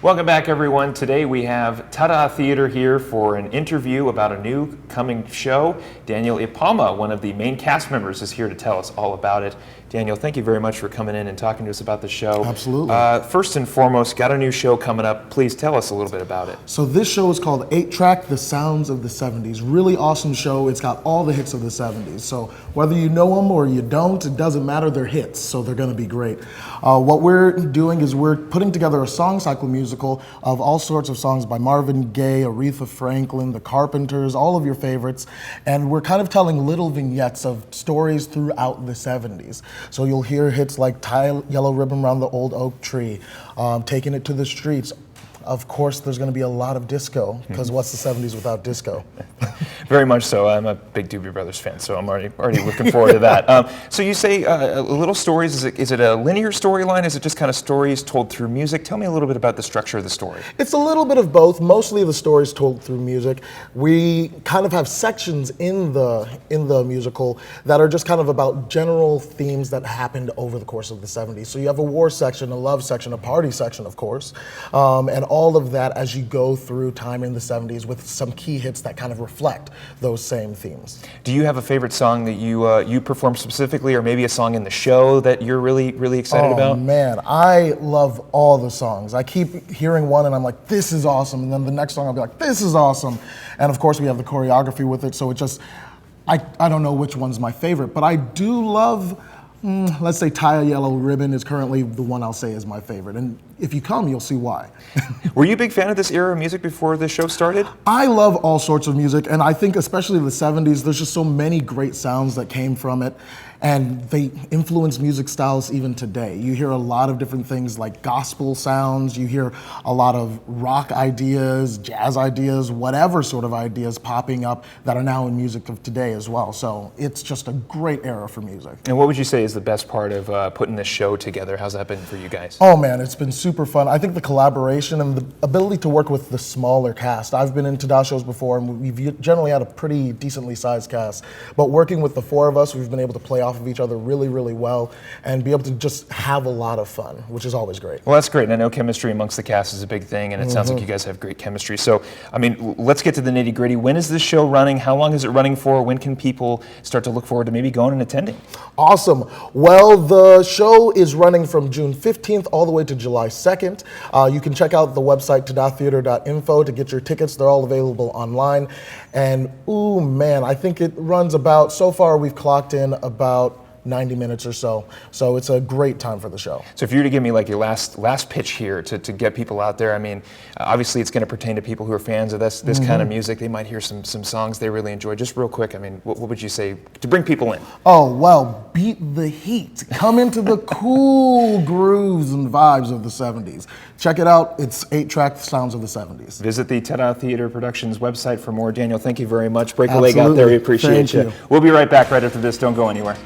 Welcome back, everyone. Today we have Tada Theater here for an interview about a new coming show. Daniel Ipama, one of the main cast members, is here to tell us all about it. Daniel, thank you very much for coming in and talking to us about the show. Absolutely. First and foremost, got a new show coming up. Please tell us a little bit about it. So this show is called 8-Track, The Sounds of the 70's. Really awesome show. It's got all the hits of the 70's. So whether you know them or you don't, it doesn't matter. They're hits, so they're going to be great. What we're doing is we're putting together a song cycle musical of all sorts of songs by Marvin Gaye, Aretha Franklin, The Carpenters, all of your favorites. And we're kind of telling little vignettes of stories throughout the 70's. So you'll hear hits like Tie Yellow Ribbon Around the Old Oak Tree, Taking It to the Streets. Of course, there's going to be a lot of disco, because what's the 70's without disco? Very much so. I'm a big Doobie Brothers fan, so I'm already looking forward to that. So you say little stories. Is it a linear storyline? Is it just kind of stories told through music? Tell me a little bit about the structure of the story. It's a little bit of both. Mostly the stories told through music. We kind of have sections in the musical that are just kind of about general themes that happened over the course of the 70's. So you have a war section, a love section, a party section, of course, and all of that as you go through time in the 70's with some key hits that kind of reflect those same themes. Do you have a favorite song that you perform specifically, or maybe a song in the show that you're really excited about? Oh man, I love all the songs. I keep hearing one and I'm like, this is awesome, and then the next song I'll be like, this is awesome. And of course we have the choreography with it, so it just, I don't know which one's my favorite, but I do love, let's say Tie a Yellow Ribbon is currently the one I'll say is my favorite. And if you come, you'll see why. Were you a big fan of this era of music before the show started? I love all sorts of music, and I think especially the 70's, there's just so many great sounds that came from it, and they influence music styles even today. You hear a lot of different things like gospel sounds, you hear a lot of rock ideas, jazz ideas, whatever sort of ideas popping up that are now in music of today as well. So it's just a great era for music. And what would you say is the best part of putting this show together? How's that been for you guys? Oh man, it's been super fun. I think the collaboration and the ability to work with the smaller cast. I've been in Tada shows before, and we've generally had a pretty decently sized cast. But working with the four of us, we've been able to play off of each other really well and be able to just have a lot of fun, which is always great. Well, that's great. And I know chemistry amongst the cast is a big thing, and it sounds like you guys have great chemistry. So, I mean, let's get to the nitty gritty. When is this show running? How long is it running for? When can people start to look forward to maybe going and attending? Awesome. Well, the show is running from June 15th all the way to July 2nd. You can check out the website tadatheater.info to get your tickets. They're all available online. And ooh man, I think it runs about, so far we've clocked in about 90 minutes or so. So it's a great time for the show. So if you were to give me like your last pitch here to get people out there, I mean, obviously it's going to pertain to people who are fans of this kind of music. They might hear some songs they really enjoy. Just real quick, I mean, what would you say to bring people in? Oh, well, beat the heat. Come into the cool grooves and vibes of the 70's. Check it out. It's 8-Track, The Sounds of the 70's. Visit the Tada Theater Productions website for more. Daniel, thank you very much. Break a leg out there. We appreciate you. We'll be right back right after this. Don't go anywhere.